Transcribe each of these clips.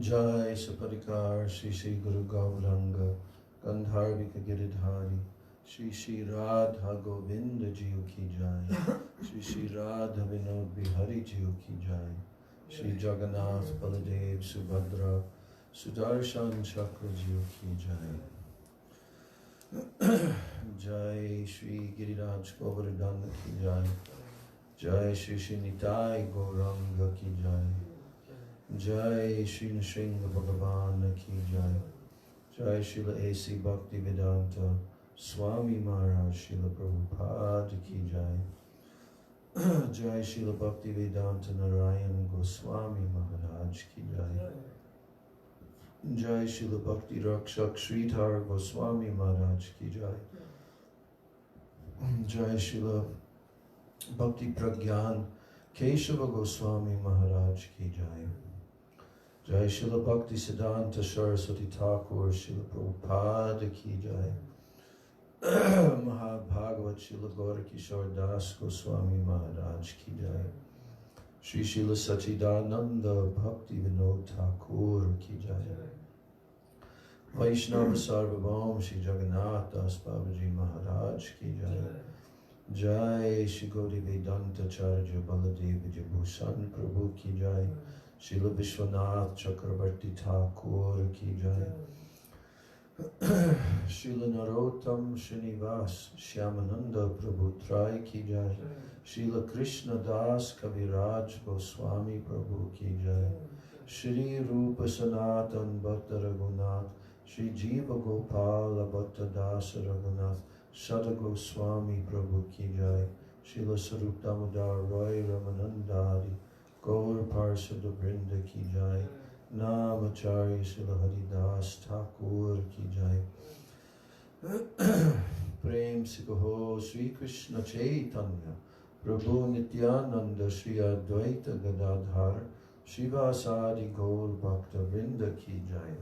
Jai Saparikar Shri Shri Guru Gauranga Gandharvika Giridhari Shri Shri Radha Govinda Jiyo Ki Jai Shri Shri Radha Vinod Bihari Jiyo Ki Jai Shri Jagannath Baladev Subhadra Sudarshan Chakra Jiyo Ki Jai Jai Shri Giriraj Govardhan Ki Jai Jai Shri Shri Nitai Gauranga Ki Jai Jai Shri Nrsimha Bhagavan Ki Jai Jai Srila A.C. Bhaktivedanta Swami Maharaj Srila Prabhupada Ki Jai Jai Srila Bhaktivedanta Narayan Goswami Maharaj Ki Jai Jai Srila Bhakti Rakshak Sridhar Goswami Maharaj Ki Jai Jai Srila Bhakti Pragyan Keshava Goswami Maharaj Ki Jai Jai Srila Bhakti Siddhanta Saraswati Thakur Srila Prabhupada Ki Jai Mahabhagavat Srila Gaura Das Goswami Maharaj Ki Jai Shri Srila Sachidananda Bhakti Vinod Thakur Ki Jai Vaishnava Sarvabhaum Shri Jagannath Das Babaji Maharaj Ki Jai Jai Shri Gauri Vedanta Charya Baladev Vijayabhushan Prabhu Ki Jai Srila Vishwanath Chakravarti Thakur Ki Jai Srila Narottam Srinivas Shyamananda Prabhu Trai Ki Jai Srila Krishna Das Kaviraj Goswami Prabhu Ki Jai Shri Rupa Sanatan Bhatta Raghunath Shri Jiva Gopala Bhatta Das Raghunath Sada Goswami Prabhu Ki Jai Srila Sarup Damodar Roy Ramanandari Gaur Parsada Vrinda Ki Jai Namacharya Srila Haridas Thakur Ki Jai Prem Sikaho Sri Krishna Chaitanya Prabhu Nityananda Shri Advaita Gadadhar Shivasadi Gaur Bhakta Vrinda Ki Jai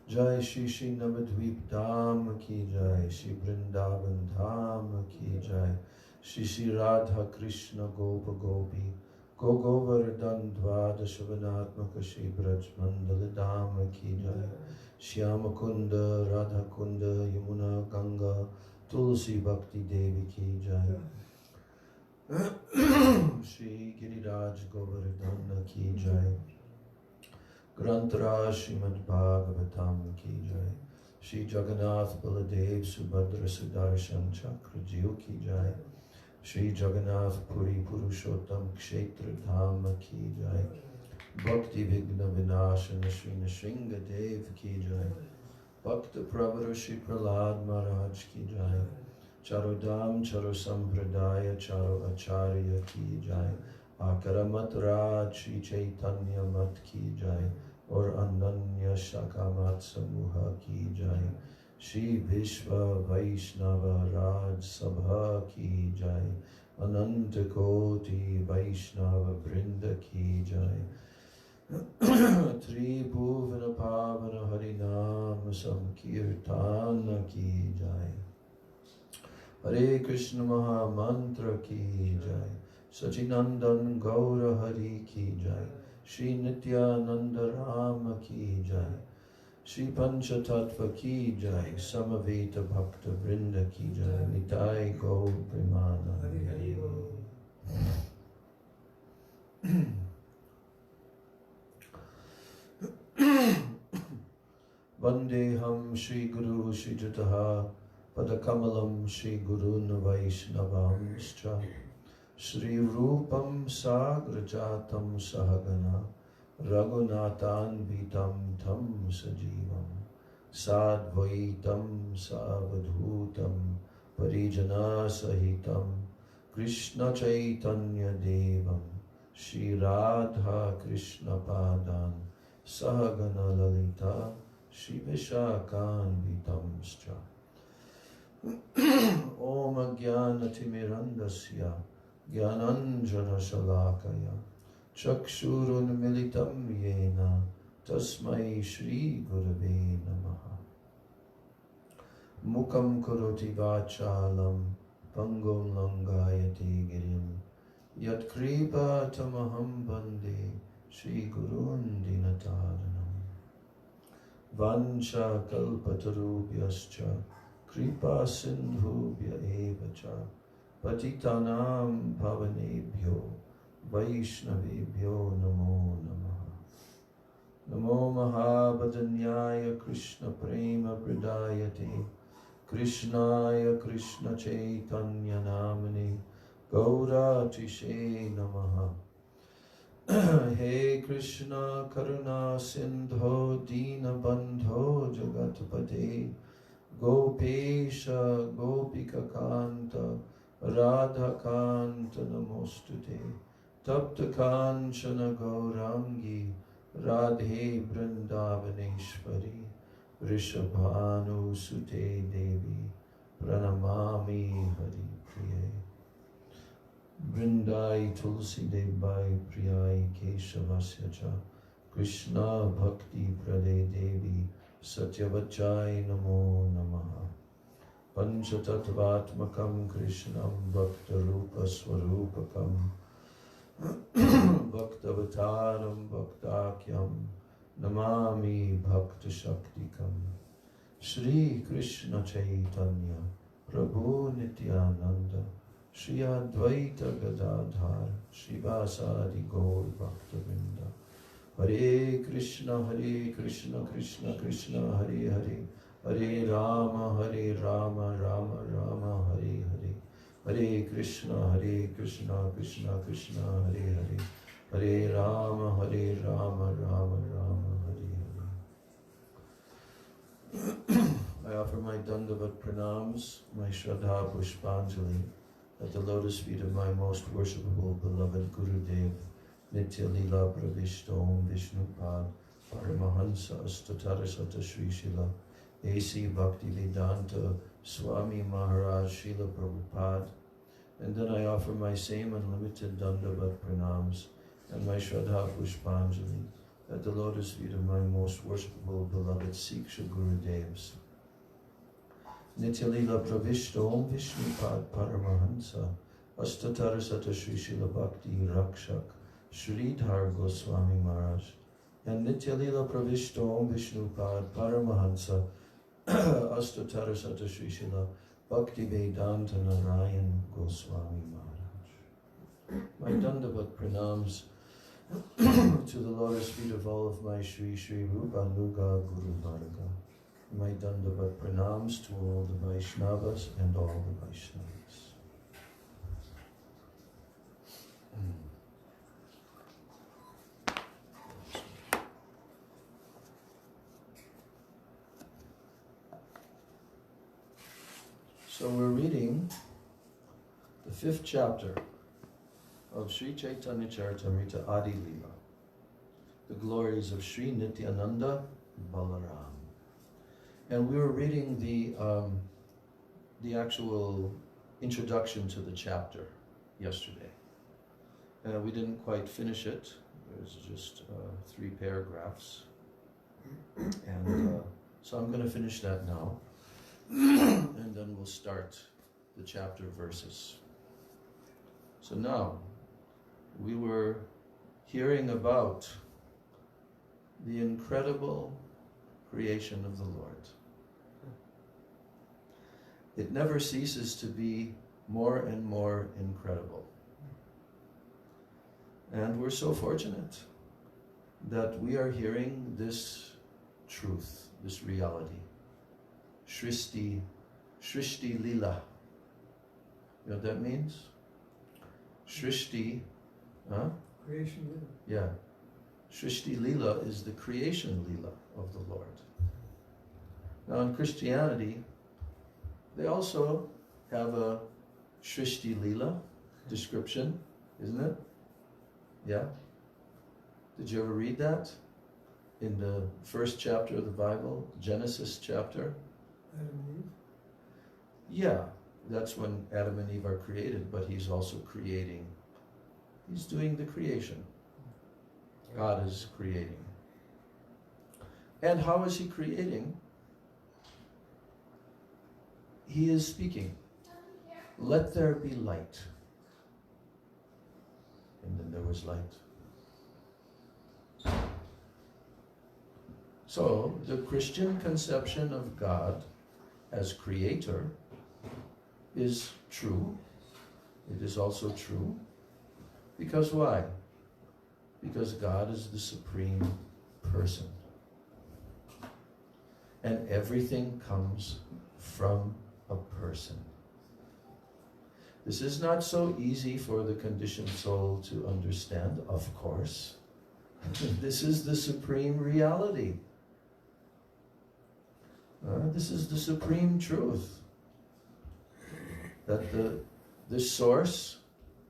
Jai Shri Shri Navadvip Dham Ki Jai Shri Vrindavan Dham Ki Jai Shri Shri Radha Krishna Gopa Gopi Govardhan Dvadashavanatmaka Shri Braj Mandala Dham Ki Jai Shyama Kunda Radha Kunda Yamuna Ganga Tulsi Bhakti Devi Ki Jai Shri Giriraj Govardhan Ki Jai Granthara Srimad Bhagavatam Ki Jai Shri Jagannath Baladev Subhadra Sudarshan Chakra Jiyo Ki Jai Shri Jagannath Puri Purushottam Kshetra Dham Ki Jai Bhakti Vigna Vinashana Shri Nrsimha Dev Ki Jai Bhakta Pravara Shri Prahlad Maharaj Ki Jai Charodam Charo Sampradaya Charo Acharya Ki Jai Akaramat Raj Shri Chaitanya Mat Ki Jai Or Ananya Shakamat Samuha Ki Jai Shri Vishwa Vaishnava Raj Sabha Ki Jai Ananta Koti Vaishnava Vrinda Ki Jai Tribhuvana Pavana Harinam Sankirtana Ki Jai Hare Krishna Maha Mantra Ki Jai Sachinandan Gaura Hari Ki Jai Shri Nityananda Rama Ki Jai Shri Pancha Tattva Ki Jai Samaveta Bhakta Vrinda Ki Jai Nitai Gaur Premanande Vandeham Shri Guru Shri Jataha Padakamalam Shri Gurun Vaishnavamscha Shri Rupam Sagrajatam Sahagana Raghunathan Vitam Tam Sajivam Sadvaitam Savadhutam Parijana Sahitam Krishna Chaitanya Devam Shri Radha Krishna Padan Sahagana Lalita Shri Vishakan Vitamscha Om Jnana Timirandasya Jnananjana Shalakaya Chakshurun Militam Yena Tasmai Shri Gurave Namaha Mukam Karoti Vachalam Pangom Langayati Girim Yat Kripa Tamaham Bande Shri Gurun Dinataranam. Vancha kalpatarubhyascha kripa sindhubhya evacha patitanam pavanebhyo vaishnavebhyo namo namaha. Namo mahabhadanyaya Krishna prema pradayate Krishnaya Krishna chaitanya namane Gaura Tishe namaha. He Krishna Karuna Sindho Dina Bandho Jagatpate Gopesha Gopika Kanta Radha Kanta Namostute Tapta Kanchana Gaurangi Radhe Vrindavaneshwari Rishabhanu Sute Devi Pranamami Hari Priye Vrindai Tulsi Debai Priyai Keshavasya Cha Krishna Bhakti Prade Devi Satyavachai Namo Namaha. Panchatattvatmakam Krishnam Bhakta Rupa Swarupakam Bhaktavataram Bhaktakyam Namami Bhakta Shaktikam. Shri Krishna Chaitanya Prabhu Nityananda Shri Advaita Gadadhar Shivasadi Gaur Bhaktavinda. Hare Krishna Krishna Krishna Hare Hare Hare Rama Rama Rama Hare Hare. Hare Krishna Krishna Krishna Hare Hare Hare Rama Rama Rama Hare Hare. I offer my Dandavat pranams, my Shraddha Pushpanjali at the lotus feet of my most worshipable beloved Gurudev, Nitya Lila Pravishta Om Vishnupad Paramahansa Astatarasata Sri Srila A.C. Bhaktivedanta Swami Maharaj Srila Prabhupada. And then I offer my same unlimited Dandavat pranams and my Shraddha Pushpanjali at the lotus feet of my most worshipable beloved Siksha Gurudevs. Nityalila Pravishta Om Vishnupad Paramahansa Astatarasata Sri Srila Bhakti Rakshak Sridhar Goswami Maharaj and Nityalila Pravishta Om Vishnupad Paramahansa Astatarasata Sri Srila Bhakti Vedanta Narayan Goswami Maharaj. My Dandavat pranams to the lotus feet of all of my Shri Shri Rupa Nuga Guru Varga. My Dandavat pranams to all the Vaishnavas and all the Vaishnavas. So we're reading the 5th chapter of Sri Chaitanya Charitamrita Adi Lila, the glories of Sri Nityananda Balaram. And we were reading the actual introduction to the chapter yesterday. We didn't quite finish it. It was just 3 paragraphs. And so I'm going to finish that now. And then we'll start the chapter verses. So now, we were hearing about the incredible creation of the Lord. It never ceases to be more and more incredible. And we're so fortunate that we are hearing this truth, this reality. Shrishti Lila. You know what that means? Shrishti, Creation Lila. Yeah. Shrishti Lila is the creation Lila of the Lord. Now in Christianity, they also have a Shrishti Lila description, isn't it? Yeah? Did you ever read that? In the 1st chapter of the Bible, Genesis chapter? Adam and Eve. Yeah, that's when Adam and Eve are created, but he's also creating. He's doing the creation. God is creating. And how is he creating? He is speaking. Let there be light. And then there was light. So, the Christian conception of God as creator is true. It is also true. Because why? Because God is the supreme person. And everything comes from a person. This is not so easy for the conditioned soul to understand, of course. This is the supreme reality. This is the supreme truth. That the source,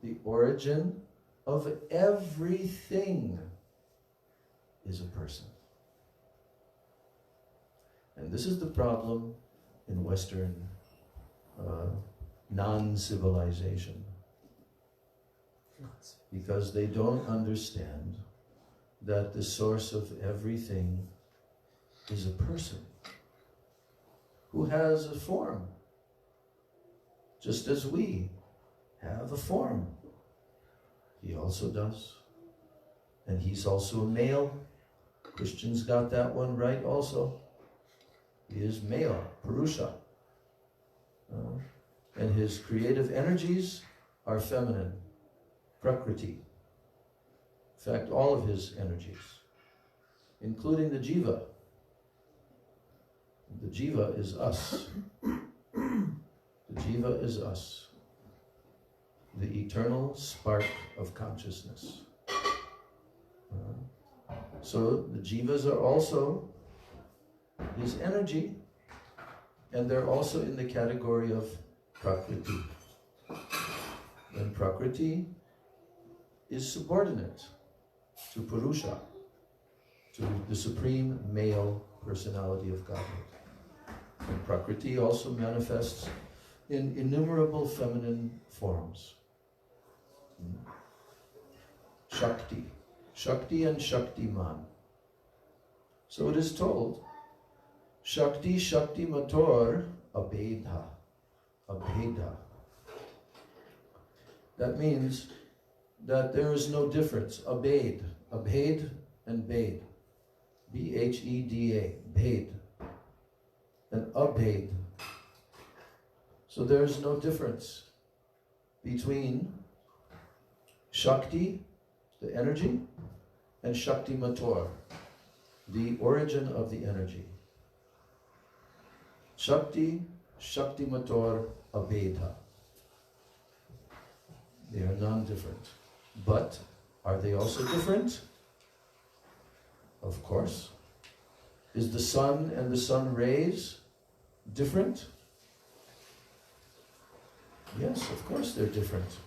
the origin of everything is a person. And this is the problem in Western non-civilization. Because they don't understand that the source of everything is a person who has a form, just as we have a form. He also does. And he's also a male. Christians got that one right also. He is male, Purusha. And his creative energies are feminine, Prakriti. In fact, all of his energies, including the Jiva. The Jiva is us. The Jiva is us. The eternal spark of consciousness. So the Jivas are also his energy, and they're also in the category of Prakriti. And Prakriti is subordinate to Purusha, to the supreme male personality of Godhead. And Prakriti also manifests in innumerable feminine forms. Shakti. Shakti and Shaktiman. So it is told, Shakti Shakti Mator Abheda. Abheda. That means that there is no difference. Abhed. Abhed and Bhed. B-H-E-D-A. Bhed. And Abhed. So there is no difference between Shakti, the energy, and Shakti Mator, the origin of the energy. Shakti, Shakti Mator, Abheda. They are non-different. But are they also different? Of course. Is the sun and the sun rays different? Yes, of course they're different.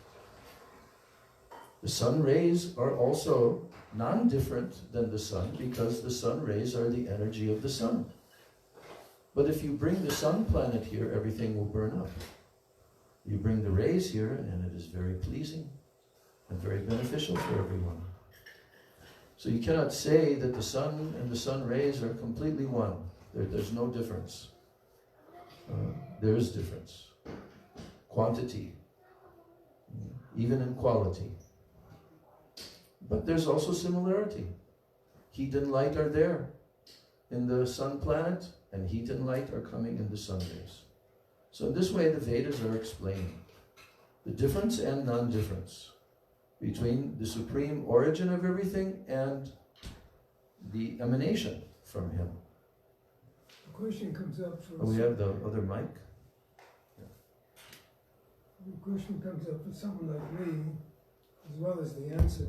The sun rays are also non-different than the sun because the sun rays are the energy of the sun. But if you bring the sun planet here, everything will burn up. You bring the rays here and it is very pleasing and very beneficial for everyone. So you cannot say that the sun and the sun rays are completely one. There's no difference. There is difference. Quantity, even in quality. But there's also similarity. Heat and light are there in the sun planet, and heat and light are coming in the sun rays. So in this way, the Vedas are explaining the difference and non-difference between the supreme origin of everything and the emanation from him. The question comes up for We have the other mic. the question comes up for someone like me, as well as the answer.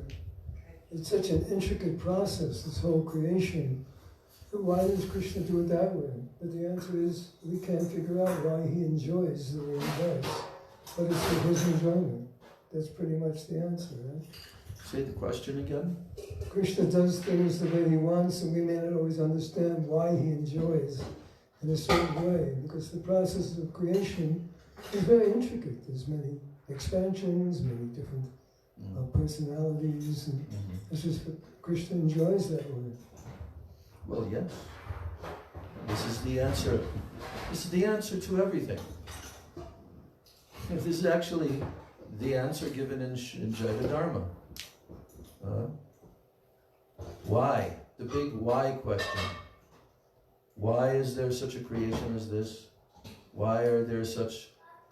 It's such an intricate process, this whole creation. Why does Krishna do it that way? But the answer is, we can't figure out why he enjoys the way he does. But it's for his enjoyment. That's pretty much the answer, right? Say the question again. Krishna does things the way he wants, and we may not always understand why he enjoys in a certain way, because the process of creation is very intricate. There's many expansions, many different personalities, and it's just that Krishna enjoys that way. Well, yes. This is the answer. This is the answer to everything. This is actually the answer given in Jaiva Dharma. Why? The big why question. Why is there such a creation as this? Why are there such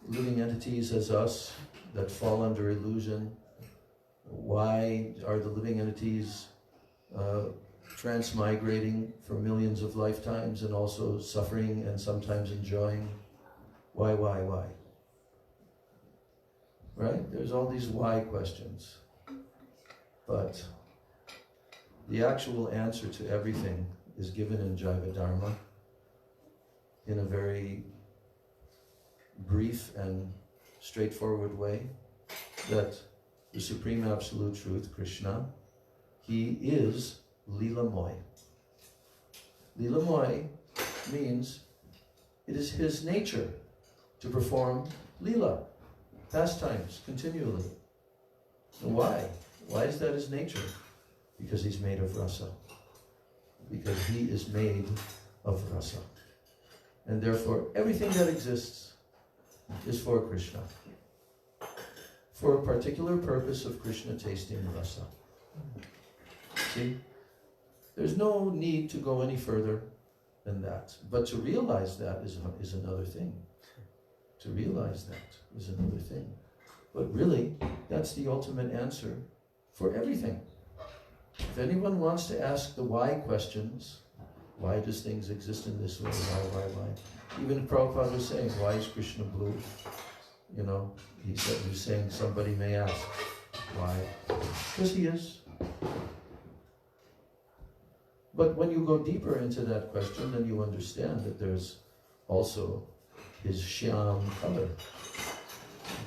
living entities as us that fall under illusion? Why are the living entities transmigrating for millions of lifetimes and also suffering and sometimes enjoying? Why? Right? There's all these why questions. But the actual answer to everything is given in Jaiva Dharma in a very brief and straightforward way, that the Supreme Absolute Truth, Krishna, he is Leelamoy. Leelamoy means it is his nature to perform Leela, pastimes, continually. And why? Why is that his nature? Because he's made of rasa. Because he is made of rasa. And therefore, everything that exists is for Krishna. For a particular purpose of Krishna tasting rasa. See? There's no need to go any further than that. But to realize that is another thing. To realize that is another thing. But really, that's the ultimate answer for everything. If anyone wants to ask the why questions, why does things exist in this way, why? Even Prabhupada was saying, why is Krishna blue? You know, he was saying somebody may ask, why? Because he is. But when you go deeper into that question, then you understand that there's also his shyam color.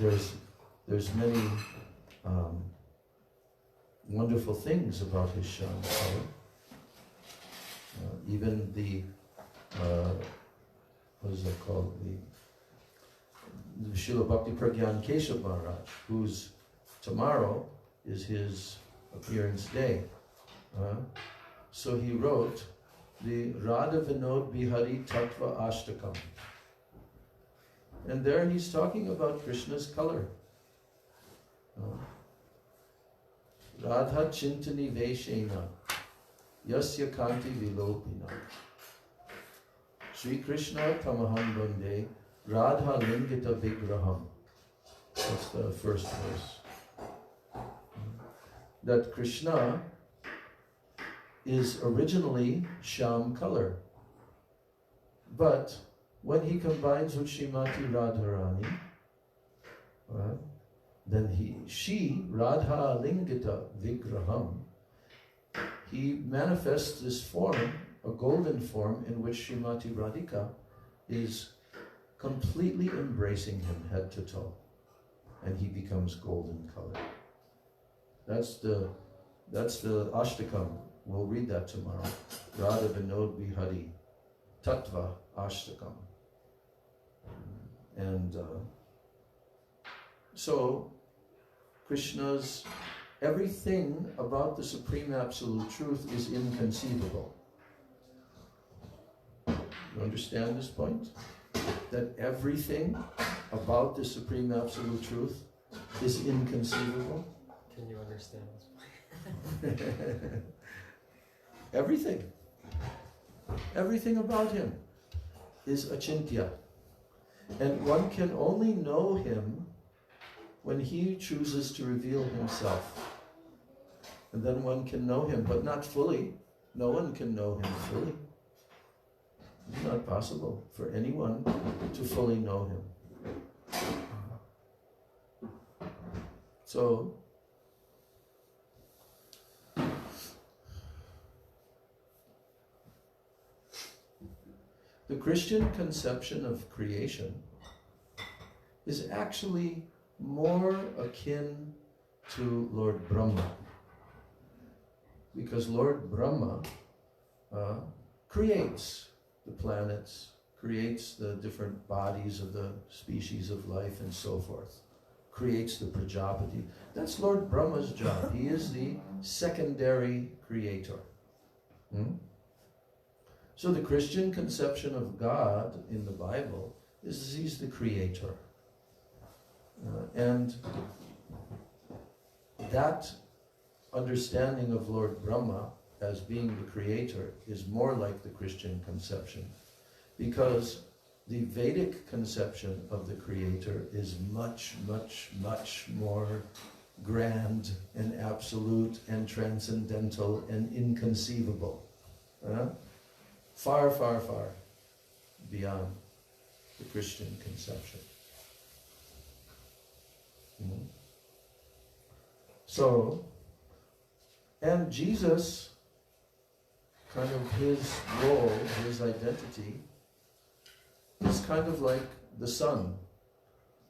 There's many wonderful things about his shyam color. Even the what is that called? The Srila Bhakti Pragyan Keshav Maharaj, whose tomorrow is his appearance day. So he wrote the Radha Vinod Bihari Tattva Ashtakam. And there he's talking about Krishna's color. Radha Chintani Veshena Yasya Kanti Vilopina Sri Krishna Tamaham Bande Radha Lingita Vigraham. That's the first verse. That Krishna is originally Shyam color. But when he combines with Srimati Radharani, then she, Radha Lingita Vigraham, he manifests this form, a golden form, in which Srimati Radhika is completely embracing him head to toe. And he becomes golden color. That's the Ashtakam. We'll read that tomorrow. Radha Vinod Bihari Tattva Ashtakam. And so Krishna's everything about the Supreme Absolute Truth is inconceivable. You understand this point? That everything about the Supreme Absolute Truth is inconceivable? Can you understand this point? Everything. Everything about him is achintya. And one can only know him when he chooses to reveal himself. And then one can know him, but not fully. No one can know him fully. It's not possible for anyone to fully know him. So, the Christian conception of creation is actually more akin to Lord Brahma. Because Lord Brahma creates the planets, creates the different bodies of the species of life and so forth, creates the Prajapati. That's Lord Brahma's job. He is the secondary creator. So the Christian conception of God in the Bible is he's the creator. And that understanding of Lord Brahma as being the creator is more like the Christian conception, because the Vedic conception of the creator is much, much, much more grand and absolute and transcendental and inconceivable. Far, far, far beyond the Christian conception. So, and Jesus, kind of his role, his identity, is kind of like the sun.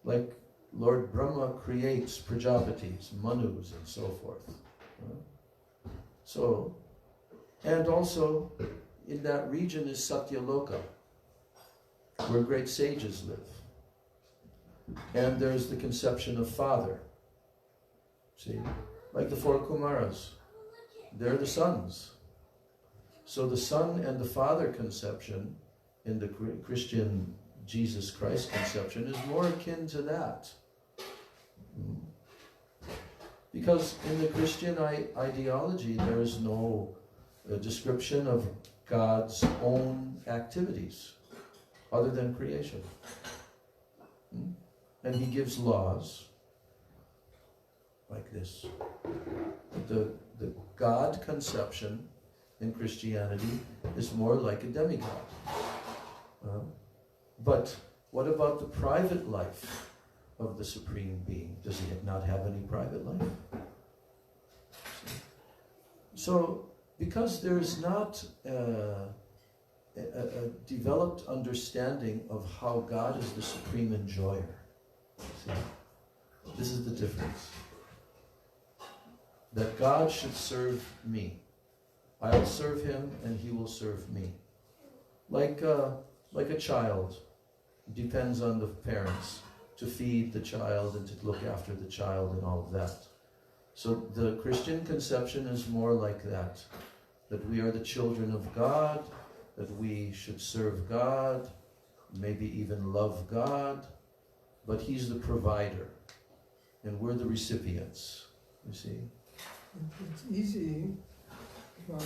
Like Lord Brahma creates Prajapatis, Manus, and so forth. So, and also in that region is Satyaloka, where great sages live. And there's the conception of father. See, like the four Kumaras, they're the sons. So the son and the father conception in the Christian Jesus Christ conception is more akin to that. Because in the Christian ideology there is no description of God's own activities other than creation. And he gives laws like this. The God conception in Christianity is more like a demigod. But what about the private life of the Supreme Being? Does he not have any private life? So, because there's not a developed understanding of how God is the supreme enjoyer. See? This is the difference. That God should serve me. I'll serve him and he will serve me. Like a child. It depends on the parents to feed the child and to look after the child and all of that. So the Christian conception is more like that. That we are the children of God, that we should serve God, maybe even love God, but he's the provider and we're the recipients, you see. It's easy from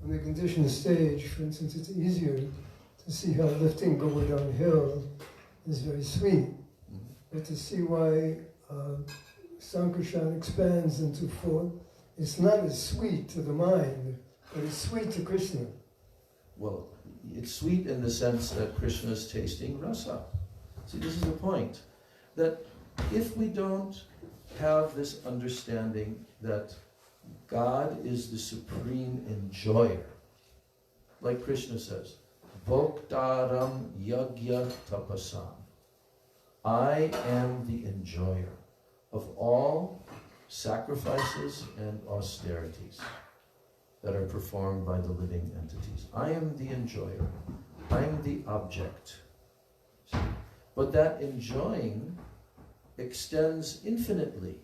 the conditioned stage, for instance, it's easier to see how lifting going downhill is very sweet. But to see why Sankarshan expands into four, it's not as sweet to the mind, but it's sweet to Krishna. Well, it's sweet in the sense that Krishna is tasting rasa. See, this is the point. That if we don't have this understanding that God is the supreme enjoyer, like Krishna says, Bhoktaram yagya tapasam. I am the enjoyer of all sacrifices and austerities that are performed by the living entities. I am the enjoyer. I am the object. But that enjoying extends infinitely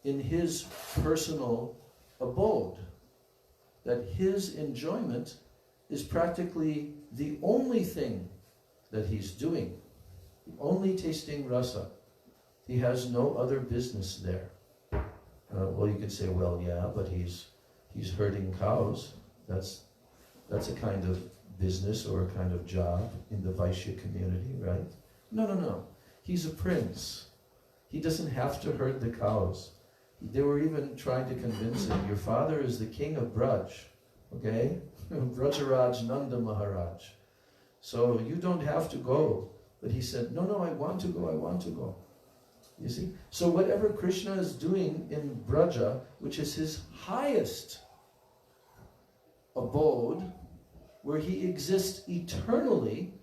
in his personal abode. That his enjoyment is practically the only thing that he's doing. Only tasting rasa. He has no other business there. Well, you could say, well, yeah, but he's herding cows. That's a kind of business or a kind of job in the Vaishya community, right? No. He's a prince. He doesn't have to herd the cows. They were even trying to convince him, your father is the king of Braj, okay? Brajaraj Nanda Maharaj. So you don't have to go. But he said, no, I want to go. You see? So whatever Krishna is doing in Braja, which is his highest abode, where he exists eternally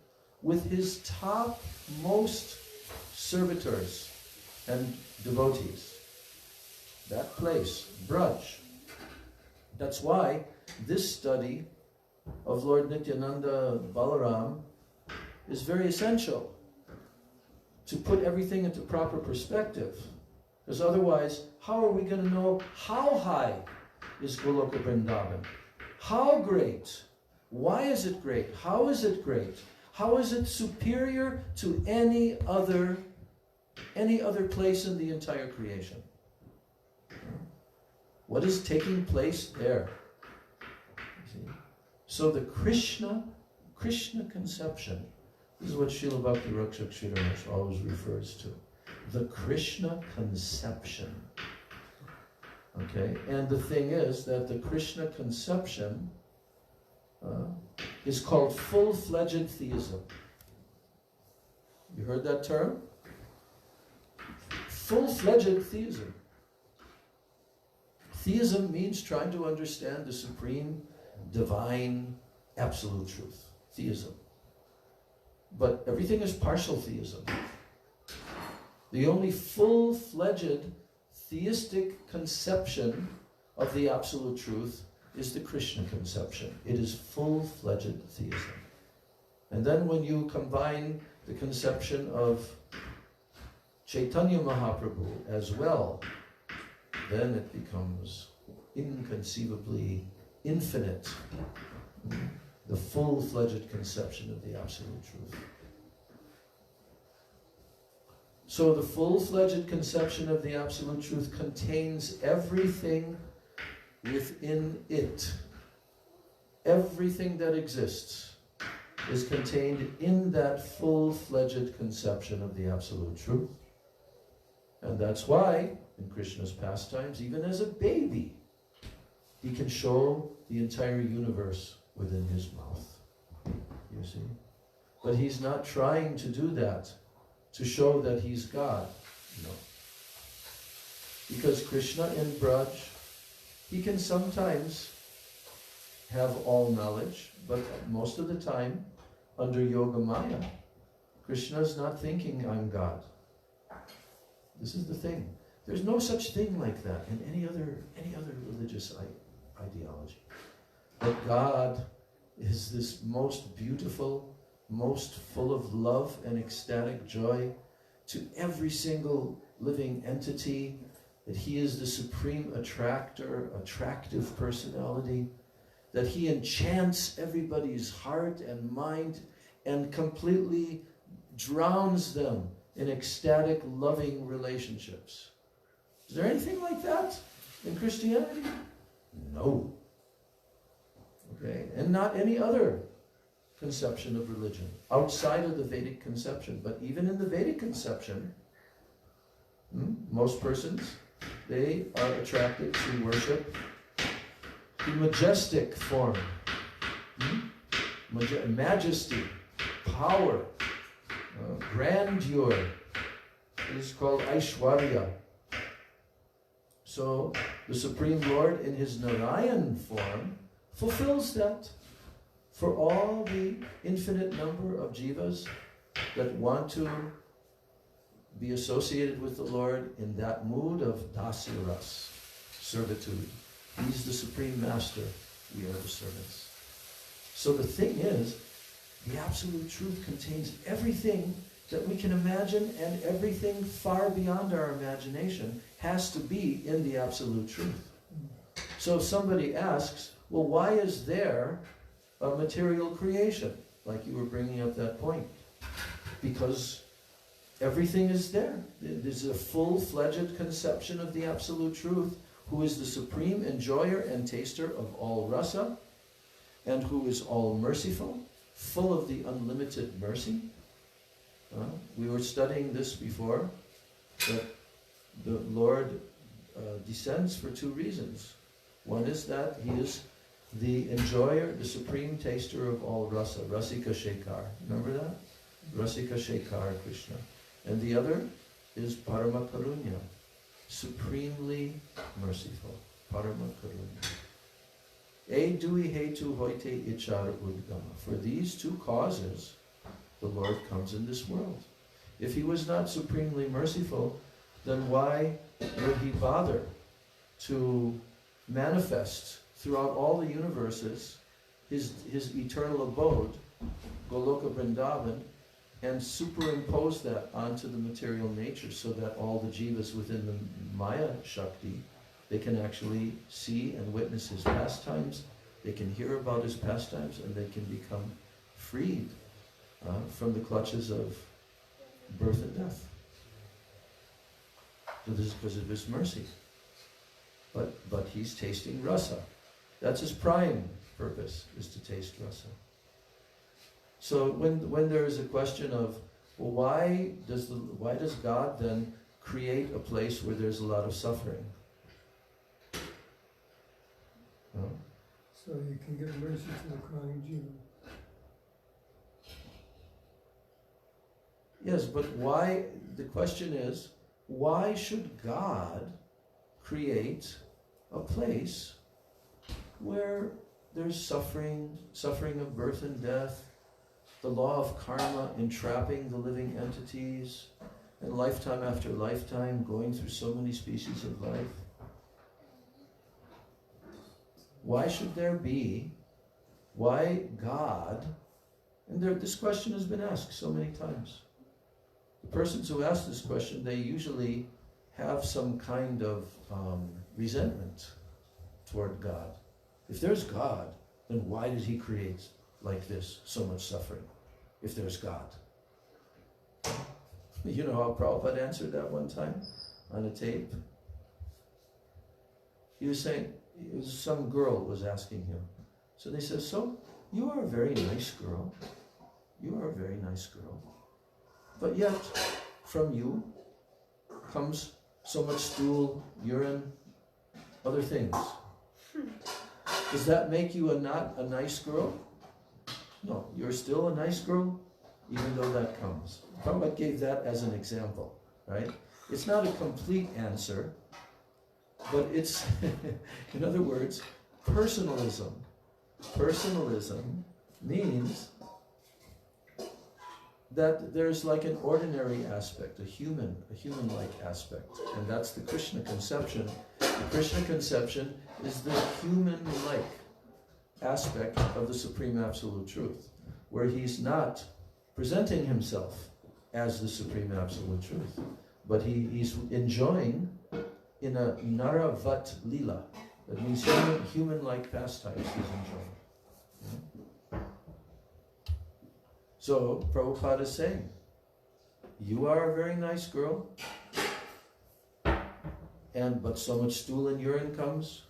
with his topmost servitors and devotees. That place, Braj. That's why this study of Lord Nityananda Balaram is very essential to put everything into proper perspective. Because otherwise, how are we going to know how high is Goloka Vrindavan? How great? Why is it great? How is it great? How is it superior to any other place in the entire creation? What is taking place there? See? So the Krishna conception, this is what Srila Bhakti Rakshak Maharaj always refers to. The Krishna conception. Okay? And the thing is that the Krishna conception is called full-fledged theism. You heard that term? Full-fledged theism. Theism means trying to understand the supreme, divine, absolute truth. Theism. But everything is partial theism. The only full-fledged theistic conception of the absolute truth is the Krishna conception. It is full-fledged theism. And then when you combine the conception of Chaitanya Mahaprabhu as well, then it becomes inconceivably infinite. The full-fledged conception of the absolute truth. So the full-fledged conception of the absolute truth contains everything within it. Everything that exists is contained in that full-fledged conception of the absolute truth. And that's why, in Krishna's pastimes, even as a baby, he can show the entire universe within his mouth. You see? But he's not trying to do that to show that he's God. No. Because Krishna in Braj, he can sometimes have all knowledge, but most of the time, under Yoga Maya, Krishna is not thinking, I'm God. This is the thing. There's no such thing like that in any other religious ideology. But God is this most beautiful, most full of love and ecstatic joy to every single living entity, that he is the supreme attractor, attractive personality, that he enchants everybody's heart and mind and completely drowns them in ecstatic, loving relationships. Is there anything like that in Christianity? No. Okay, and not any other conception of religion outside of the Vedic conception. But even in the Vedic conception, most persons, they are attracted to worship the majestic form. Majesty, power, grandeur. It is called Aishwarya. So the Supreme Lord in his Narayan form fulfills that for all the infinite number of jivas that want to be associated with the Lord in that mood of dasiras, servitude. He's the Supreme Master, we are the servants. So the thing is, the Absolute Truth contains everything that we can imagine, and everything far beyond our imagination has to be in the Absolute Truth. So if somebody asks, well, why is there a material creation? Like you were bringing up that point. Because everything is there. There's a full-fledged conception of the Absolute Truth, who is the supreme enjoyer and taster of all rasa, and who is all merciful, full of the unlimited mercy. We were studying this before, that the Lord descends for two reasons. One is that he is the enjoyer, the supreme taster of all rasa, Rasika Shekhar. Remember that? Rasika Shekhar Krishna. And the other is Parama Karunya, supremely merciful. Parama Karunya. E dui hetu hoite ichar udgama. For these two causes, the Lord comes in this world. If he was not supremely merciful, then why would he bother to manifest throughout all the universes his eternal abode, Goloka Vrindavan, and superimpose that onto the material nature so that all the jivas within the Maya Shakti, they can actually see and witness his pastimes, they can hear about his pastimes, and they can become freed from the clutches of birth and death. So this is because of his mercy. but he's tasting rasa. That's his prime purpose, is to taste rasa. So when there is a question of, well, why does God then create a place where there's a lot of suffering? Huh? So you can give mercy to the crying jiva. Yes, but why? The question is, why should God create a place where there's suffering of birth and death, the law of karma entrapping the living entities, and lifetime after lifetime going through so many species of life? Why should there be, why God, and this question has been asked so many times. The persons who ask this question, they usually have some kind of resentment toward God. If there's God, then why did he create like this, so much suffering, if there's God? You know how Prabhupada answered that one time on a tape? He was saying, some girl was asking him. So they said, so, you are a very nice girl. You are a very nice girl. But yet, from you comes so much stool, urine, other things. Does that make you not a nice girl? No, you're still a nice girl, even though that comes. Prabhupada gave that as an example, right? It's not a complete answer, but it's, in other words, personalism. Personalism means that there's like an ordinary aspect, a human-like aspect, and that's the Krishna conception. The Krishna conception is the human-like aspect of the Supreme Absolute Truth, where he's not presenting himself as the Supreme Absolute Truth, but he's enjoying in a Naravat Lila. That means human-like pastimes he's enjoying. So, Prabhupada is saying, you are a very nice girl, but so much stool and urine comes.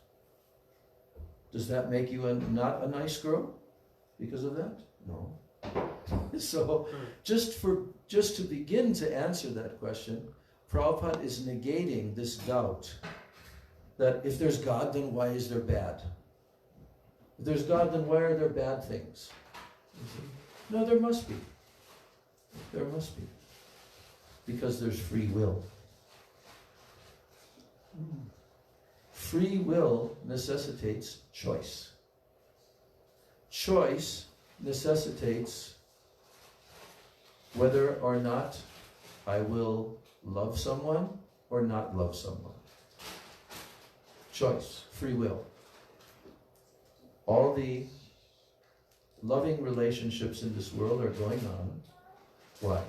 Does that make you not a nice girl because of that? No. So, just to begin to answer that question, Prabhupada is negating this doubt that if there's God, then why is there bad? If there's God, then why are there bad things? No, there must be. There must be. Because there's free will. Free will necessitates choice. Choice necessitates whether or not I will love someone or not love someone. Choice, free will. All the loving relationships in this world are going on. Why?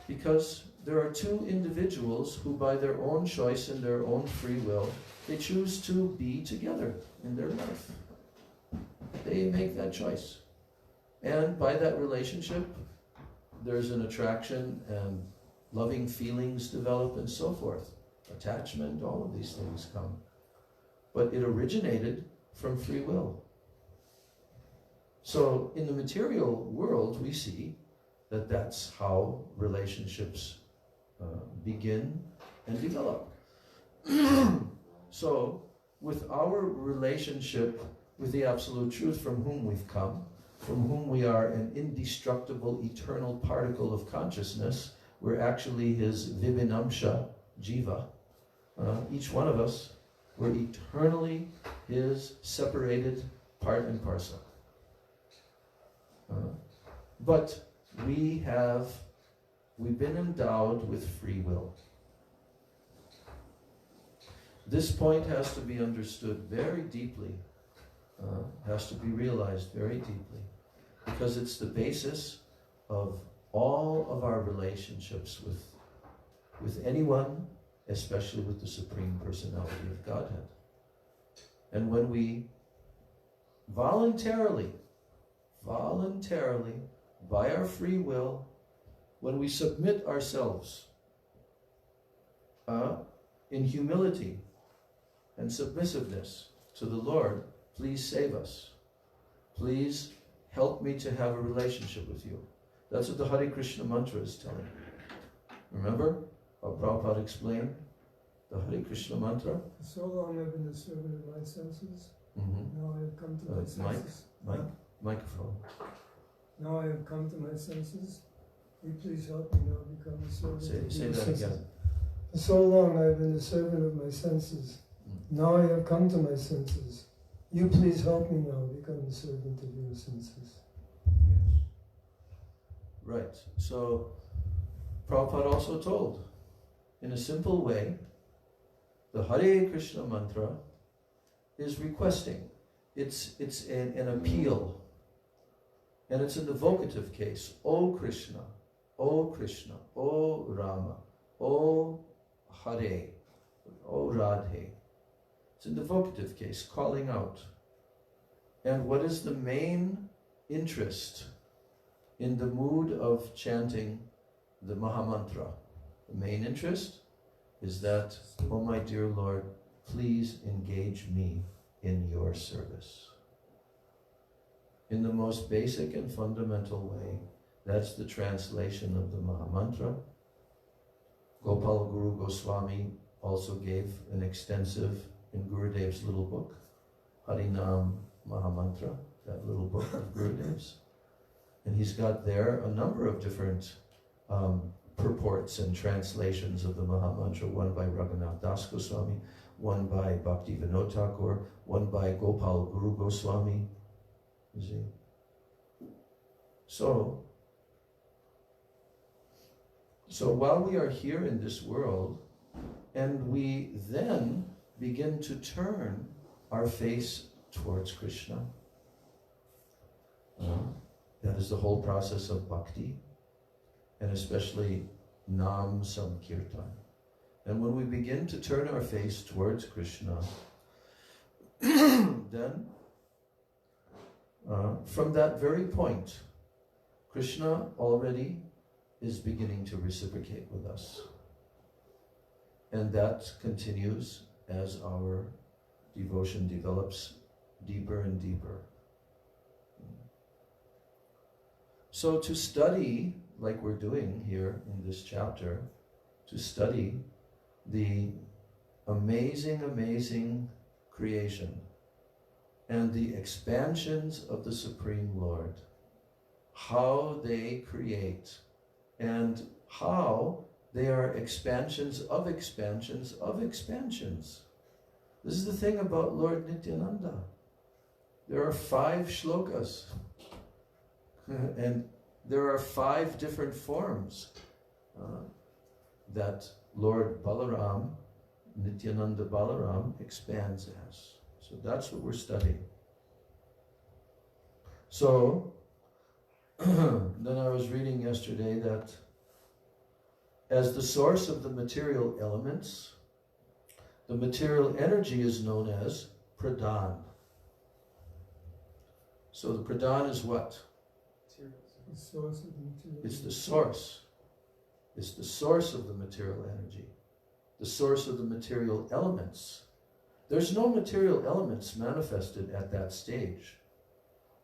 Because there are two individuals who, by their own choice and their own free will, they choose to be together in their life. They make that choice. And by that relationship, there's an attraction and loving feelings develop and so forth. Attachment, all of these things come. But it originated from free will. So in the material world, we see that that's how relationships begin and develop. So with our relationship with the Absolute Truth, from whom we've come, from whom we are an indestructible, eternal particle of consciousness, we're actually his Vibhinamsha Jiva. Each one of us, we're eternally his separated part and parcel. But we've been endowed with free will. This point has to be understood very deeply, has to be realized very deeply, because it's the basis of all of our relationships with anyone, especially with the Supreme Personality of Godhead. And when we voluntarily, by our free will, when we submit ourselves in humility and submissiveness to the Lord, please save us. Please help me to have a relationship with you. That's what the Hare Krishna mantra is telling. Remember how Prabhupada explained the Hare Krishna mantra? For so long I've been the servant of my senses. Mm-hmm. Now I have come to my senses. Microphone. Now I have come to my senses. Will you please help me now become the servant of your Say that senses? again. For so long I have been the servant of my senses. Now I have come to my senses. You please help me now become the servant of your senses. Yes. Right. So Prabhupada also told, in a simple way, the Hare Krishna mantra is requesting. It's an appeal. And it's an evocative case. O Krishna, O Krishna, O Rama, O Hare, O Radhe. It's an evocative case, calling out. And what is the main interest in the mood of chanting the Mahamantra? The main interest is that, oh my dear Lord, please engage me in your service. In the most basic and fundamental way, that's the translation of the Mahamantra. Gopal Guru Goswami also gave an extensive, in Gurudev's little book, Harinam Mahamantra, that little book of Gurudev's. And he's got there a number of different purports and translations of the Mahamantra, one by Raghunath Das Goswami, one by Bhakti Vinod Thakur, one by Gopal Guru Goswami. You see? So while we are here in this world, and we then begin to turn our face towards Krishna, that is the whole process of bhakti, and especially Nam Sankirtan. And when we begin to turn our face towards Krishna, then from that very point, Krishna already is beginning to reciprocate with us. And that continues as our devotion develops deeper and deeper. So to study, like we're doing here in this chapter, to study the amazing, amazing creation and the expansions of the Supreme Lord, how they create and how they are expansions of expansions of expansions. This is the thing about Lord Nityananda. There are 5 shlokas and there are 5 different forms that Lord Balaram, Nityananda Balaram, expands as. So that's what we're studying. So, then I was reading yesterday that as the source of the material elements, the material energy is known as pradhan. So the pradhan is what? The source of the material. It's the source. It's the source of the material energy. The source of the material elements. There's no material elements manifested at that stage.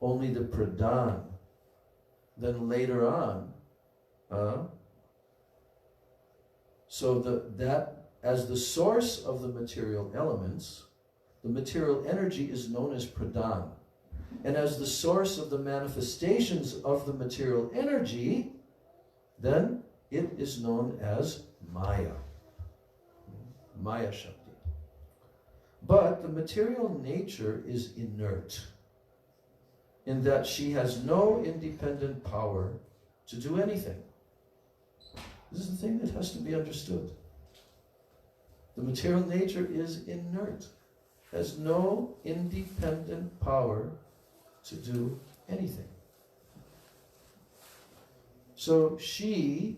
Only the pradhan. Then later on, so that as the source of the material elements, the material energy is known as pradhan. And as the source of the manifestations of the material energy, then it is known as Maya. Maya Shakti. But the material nature is inert, in that she has no independent power to do anything. This is the thing that has to be understood. The material nature is inert, has no independent power to do anything. So she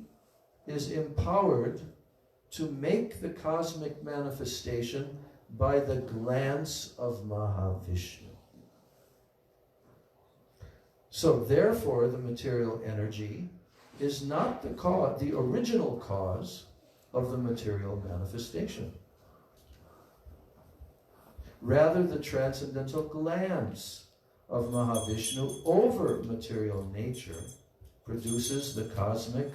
is empowered to make the cosmic manifestation by the glance of Mahavishnu. So therefore the material energy is not the original cause of the material manifestation. Rather, the transcendental glance of Mahavishnu over material nature produces the cosmic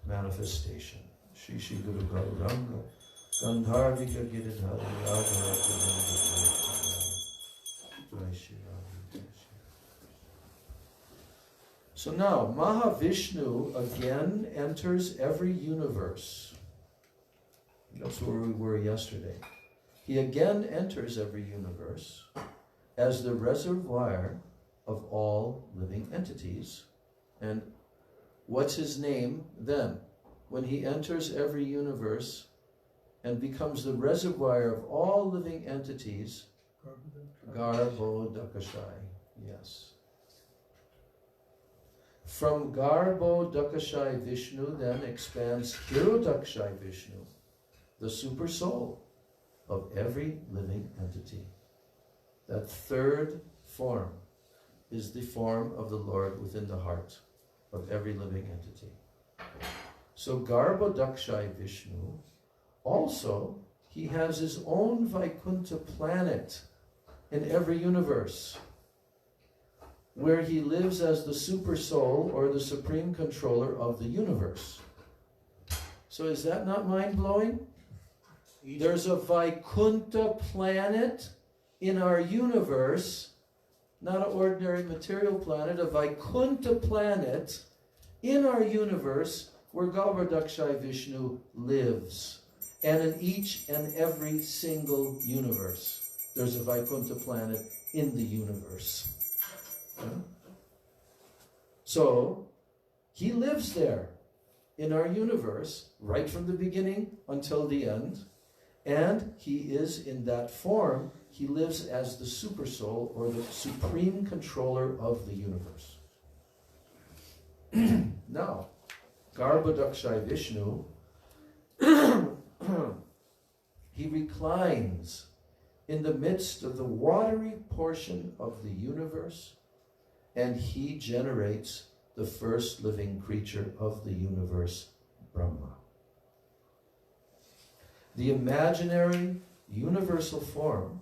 manifestation. Shri Shri Guru Gauranga Gandharvika Giridhara Radha Jai Shri Radha. So now, Mahavishnu again enters every universe. That's where we were yesterday. He again enters every universe as the reservoir of all living entities. And what's his name then? When he enters every universe and becomes the reservoir of all living entities, Garbhodakashai. Yes. From Garbhodakashai Vishnu then expands Hirudakshai Vishnu, the super soul of every living entity. That third form is the form of the Lord within the heart of every living entity. So Garbhodakshai Vishnu, also, he has his own Vaikuntha planet in every universe, where he lives as the super soul or the supreme controller of the universe. So is that not mind-blowing? There's a Vaikuntha planet in our universe, not an ordinary material planet, a Vaikuntha planet in our universe where Garbhodakshai Vishnu lives. And in each and every single universe, there's a Vaikuntha planet in the universe. Yeah? So, he lives there in our universe, right from the beginning until the end. And he is in that form, he lives as the super soul or the supreme controller of the universe. Now, Garbhodakshai Vishnu, he reclines in the midst of the watery portion of the universe, and he generates the first living creature of the universe, Brahma. The imaginary universal form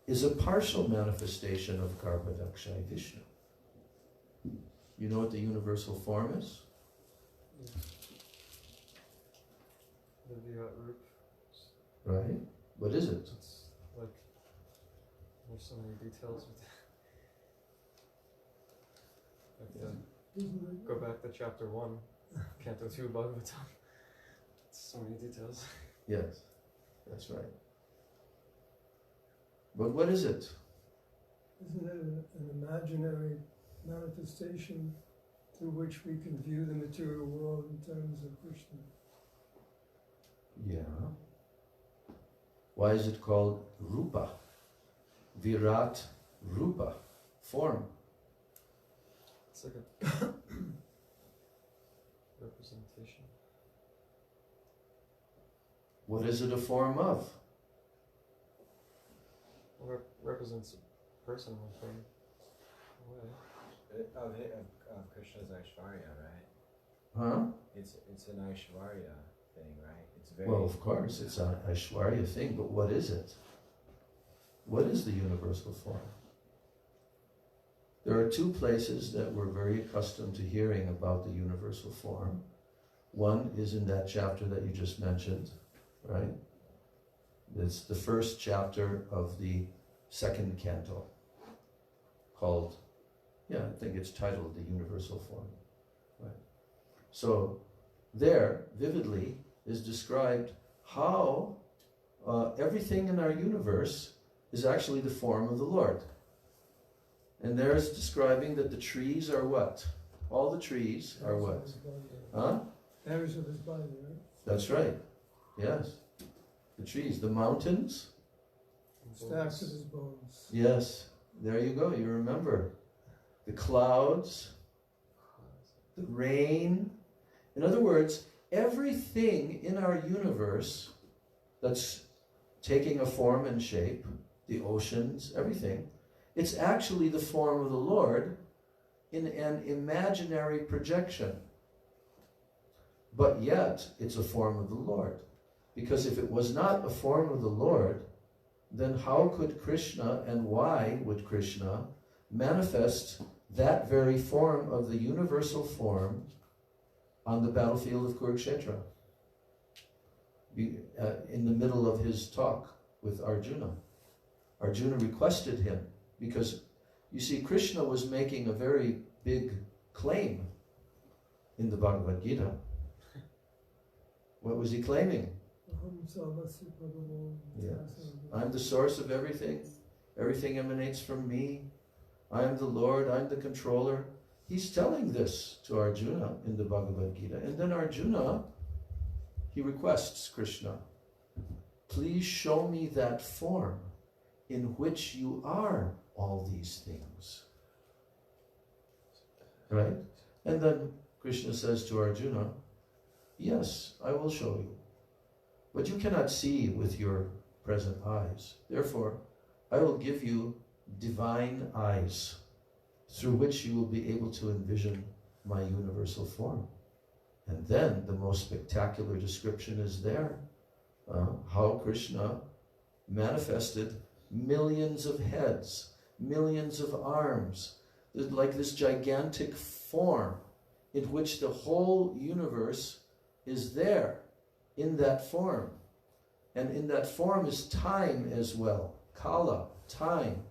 is a partial manifestation of Garbhodakshai Vishnu. You know what the universal form is? The Virat Rup. Right? What is it? It's like, there's so many details with that. Go back to chapter 1, Canto 2, Bhagavatam. So many details. Yes, that's right. But what is it? Isn't it an imaginary manifestation through which we can view the material world in terms of Krishna? Yeah. Why is it called Rupa? Virat Rupa, form. It's like a representation. What is it a form of? Well, represents a person with a way. Of Krishna's Aishwarya, right? Huh? It's an Aishwarya thing, right? It's very Well, of course, it's an Aishwarya thing, but what is it? What is the universal form? There are two places that we're very accustomed to hearing about the universal form. One is in that chapter that you just mentioned, right? It's the first chapter of the second canto, called, I think it's titled The Universal Form. Right? So there, vividly, is described how everything in our universe is actually the form of the Lord. And there's describing that the trees are what? All the trees are what? Huh? Areas of his body, right? That's right. Yes. The trees, the mountains. Stacks of his bones. Yes. There you go. You remember. The clouds, the rain. In other words, everything in our universe that's taking a form and shape, the oceans, everything, it's actually the form of the Lord in an imaginary projection. But yet, it's a form of the Lord. Because if it was not a form of the Lord, then how could Krishna and why would Krishna manifest that very form of the universal form on the battlefield of Kurukshetra? In the middle of his talk with Arjuna. Arjuna requested him because, you see, Krishna was making a very big claim in the Bhagavad Gita. What was he claiming? Yes. I'm the source of everything. Everything emanates from me. I am the Lord. I'm the controller. He's telling this to Arjuna in the Bhagavad Gita. And then Arjuna, he requests Krishna, please show me that form in which you are all these things. Right? And then Krishna says to Arjuna, yes, I will show you. But you cannot see with your present eyes. Therefore, I will give you divine eyes through which you will be able to envision my universal form. And then the most spectacular description is there. How Krishna manifested millions of heads, millions of arms, like this gigantic form in which the whole universe is there in that form. And in that form is time as well. Kala, time.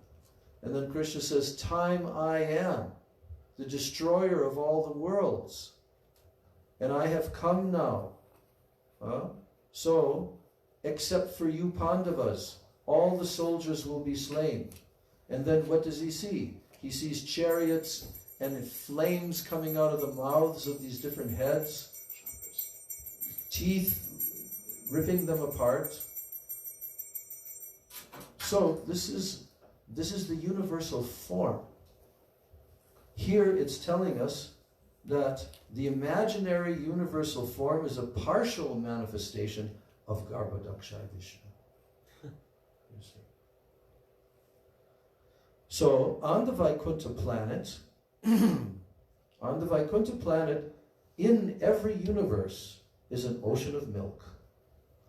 And then Krishna says, time I am, the destroyer of all the worlds. And I have come now. So, except for you Pandavas, all the soldiers will be slain. And then what does he see? He sees chariots and flames coming out of the mouths of these different heads, teeth ripping them apart. So this is the universal form. Here it's telling us that the imaginary universal form is a partial manifestation of Garbhodaksha Vishnu. You see. So on the Vaikuntha planet, in every universe is an ocean of milk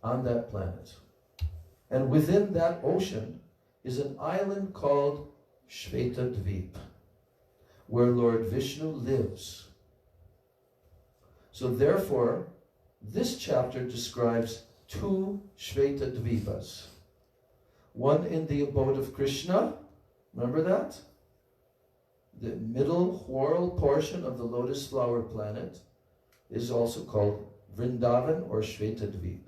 on that planet. And within that ocean is an island called Shvetadvip, where Lord Vishnu lives. So therefore, this chapter describes two Shvetadvipas. One in the abode of Krishna, remember that? The middle whorl portion of the lotus flower planet is also called Vrindavan or Shvetadvip.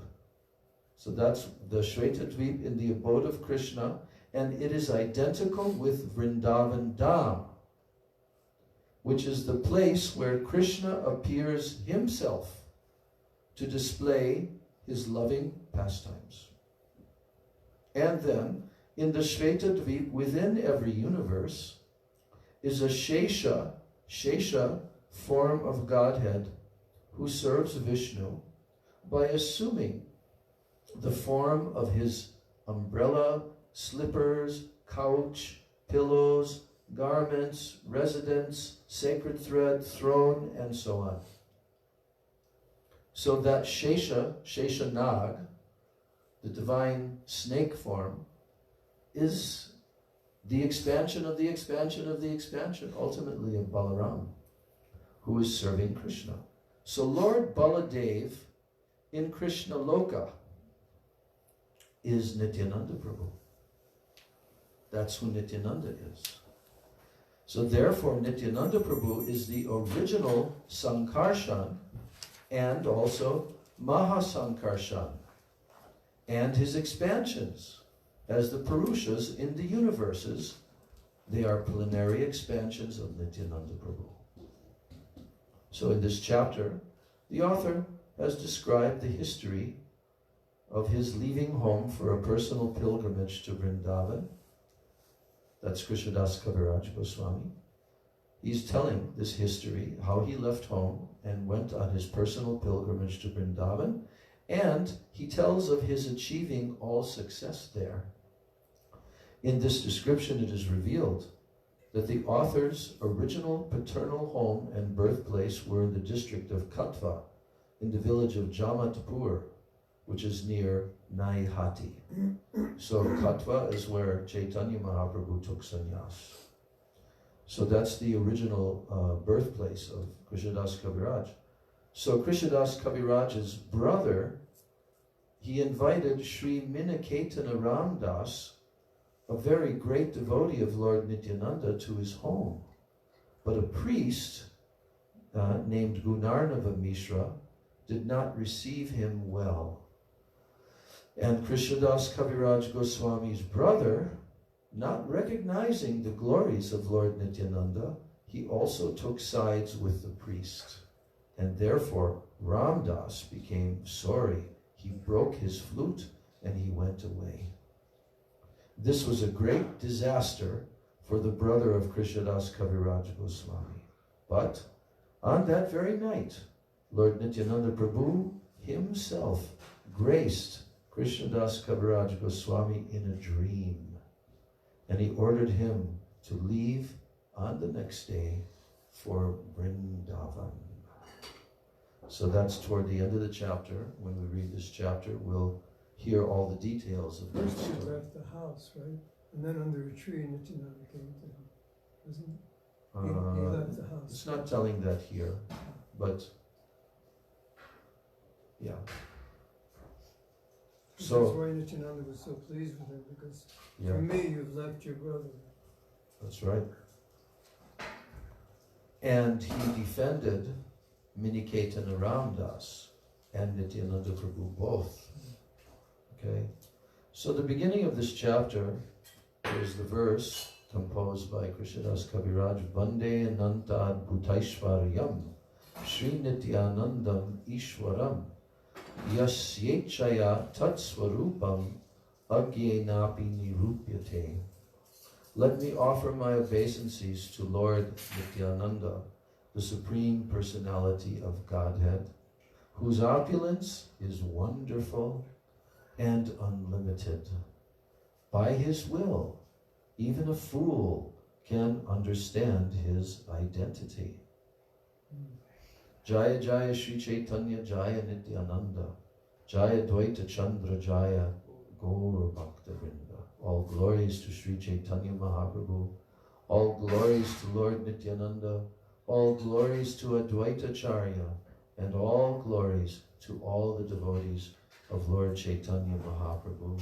So that's the Shvetadvip in the abode of Krishna, and it is identical with Vrindavan Dham, which is the place where Krishna appears himself to display his loving pastimes. And then, in the Shvetadvip, within every universe, is a Shesha form of Godhead, who serves Vishnu by assuming the form of his umbrella, slippers, couch, pillows, garments, residence, sacred thread, throne, and so on. So that Shesha Nag, the divine snake form, is the expansion of the expansion of the expansion, ultimately of Balaram, who is serving Krishna. So Lord Baladev in Krishna Loka is Nityananda Prabhu. That's who Nityananda is. So therefore Nityananda Prabhu is the original Sankarshan and also Mahasankarshan and his expansions. As the Purushas in the universes, they are plenary expansions of Nityananda Prabhu. So in this chapter, the author has described the history of his leaving home for a personal pilgrimage to Vrindavan. That's Krishnadas Kaviraj Goswami. He's telling this history, how he left home and went on his personal pilgrimage to Vrindavan, and he tells of his achieving all success there. In this description, it is revealed that the author's original paternal home and birthplace were in the district of Katha, in the village of Jamatpur, which is near Naihati. So Katha is where Chaitanya Mahaprabhu took sannyas. So that's the original birthplace of Krishnadas Kaviraj. So Krishnadas Kaviraj's brother, he invited Sri Minaketana Ramdas, a very great devotee of Lord Nityananda, to his home. But a priest named Gunarnava Mishra did not receive him well. And Krishnadas Kaviraj Goswami's brother, not recognizing the glories of Lord Nityananda, he also took sides with the priest. And therefore, Ramdas became sorry. He broke his flute and he went away. This was a great disaster for the brother of Krishnadas Kaviraj Goswami. But on that very night, Lord Nityananda Prabhu himself graced Krishnadas Kaviraj Goswami in a dream. And he ordered him to leave on the next day for Vrindavan. So that's toward the end of the chapter. When we read this chapter, we'll hear all the details of this First he story. left the house, right? And then under a tree, Nityananda came to him. Wasn't it? He left the house. It's not telling that here, but yeah. That's So, why Nityananda was so pleased with him, because yeah, for me, you've left your brother. that's right. And he defended Miniketana Ramdas and Nityananda Prabhu both. Okay? So the beginning of this chapter is the verse composed by Krishnadas Kaviraj, Vande Anantad Bhutaishvaryam Sri Nityanandam Ishwaram Yasyechaya Tatswarupam Agyenapi Nirupyate. Let me offer my obeisances to Lord Nityananda, the Supreme Personality of Godhead, whose opulence is wonderful and unlimited. By his will, even a fool can understand his identity. Jaya Jaya Sri Chaitanya Jaya Nityananda Jaya Dvaita Chandra Jaya Gaura Bhakta Vrinda. All glories to Sri Chaitanya Mahaprabhu, all glories to Lord Nityananda, all glories to Advaita Charya, and all glories to all the devotees of Lord Chaitanya Mahaprabhu.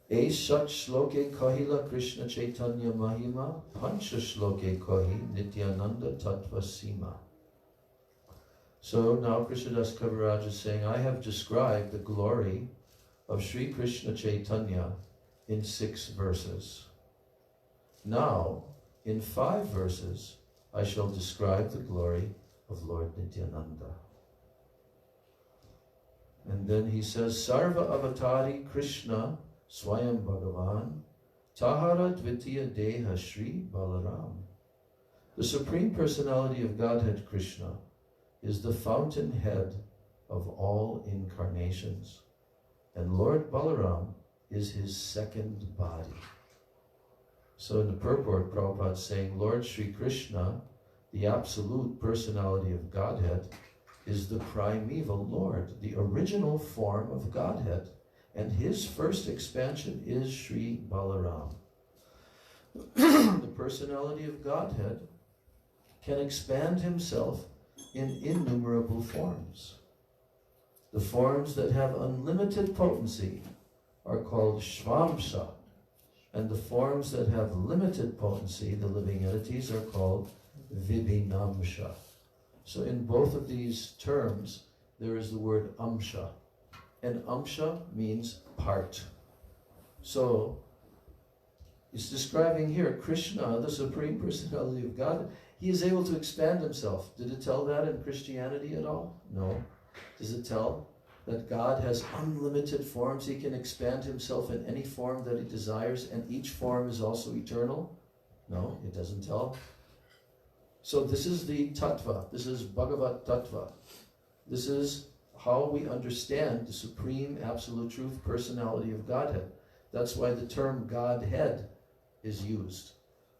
Esat shloke kahila Krishna Chaitanya Mahima, pancha shloke kahi Nityananda Tattva Sima. So now Krishnadas Kaviraj is saying, I have described the glory of Sri Krishna Chaitanya in 6 verses. Now, in 5 verses, I shall describe the glory of Lord Nityananda. And then he says, Sarva Avatari Krishna Swayam Bhagavan Tahara Dvitiya Deha Shri Balaram. The Supreme Personality of Godhead Krishna is the fountainhead of all incarnations, and Lord Balaram is his second body. So in the purport, Prabhupada is saying, Lord Sri Krishna, the absolute personality of Godhead, is the primeval Lord, the original form of Godhead, and his first expansion is Sri Balaram. The personality of Godhead can expand himself in innumerable forms. The forms that have unlimited potency are called Shvamsha, and the forms that have limited potency, the living entities, are called Vibhinamsha. So in both of these terms, there is the word Amsha. And Amsha means part. So it's describing here Krishna, the Supreme Personality of God. He is able to expand himself. Did it tell that in Christianity at all? No. Does it tell that God has unlimited forms? He can expand himself in any form that he desires, and each form is also eternal? No, it doesn't tell. So this is the tattva. This is Bhagavat tattva. This is how we understand the supreme absolute truth personality of Godhead. That's why the term Godhead is used,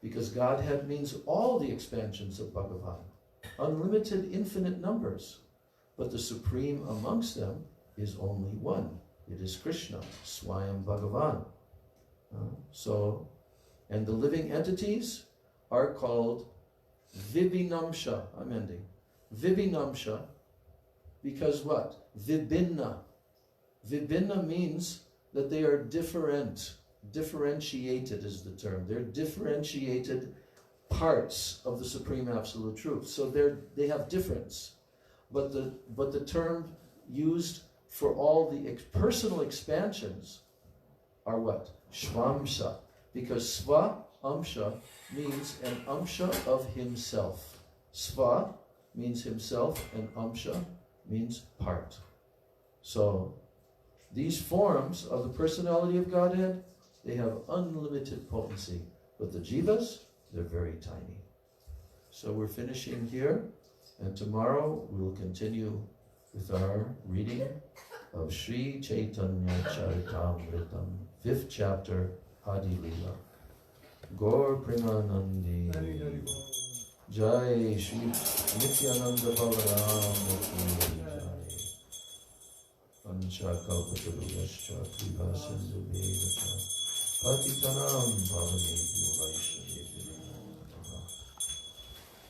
because Godhead means all the expansions of Bhagavan, unlimited, infinite numbers. but the supreme amongst them is only one. It is Krishna, Swayam Bhagavan. And the living entities are called Vibhinamsha. I'm ending. Vibhinamsha, because what? Vibhinna. Vibhinna means that they are different. Differentiated is the term. They're differentiated parts of the Supreme Absolute Truth. So they have difference. But the term used for all the personal expansions are what? Swamsa. Because Sva Amsha means an Amsha of himself. Sva means himself and Amsha means part. So these forms of the personality of Godhead, they have unlimited potency. But the jivas, they're very tiny. So we're finishing here, and tomorrow we'll continue with our reading of Sri Chaitanya Charitamritam, 5th chapter, Adi Leela. Gaur Premanandi. Jai Shri Nityananda Balaram Jai. Pancha Kalpataruvascha Kriva Sindhu Devacha Patitanam Bhavane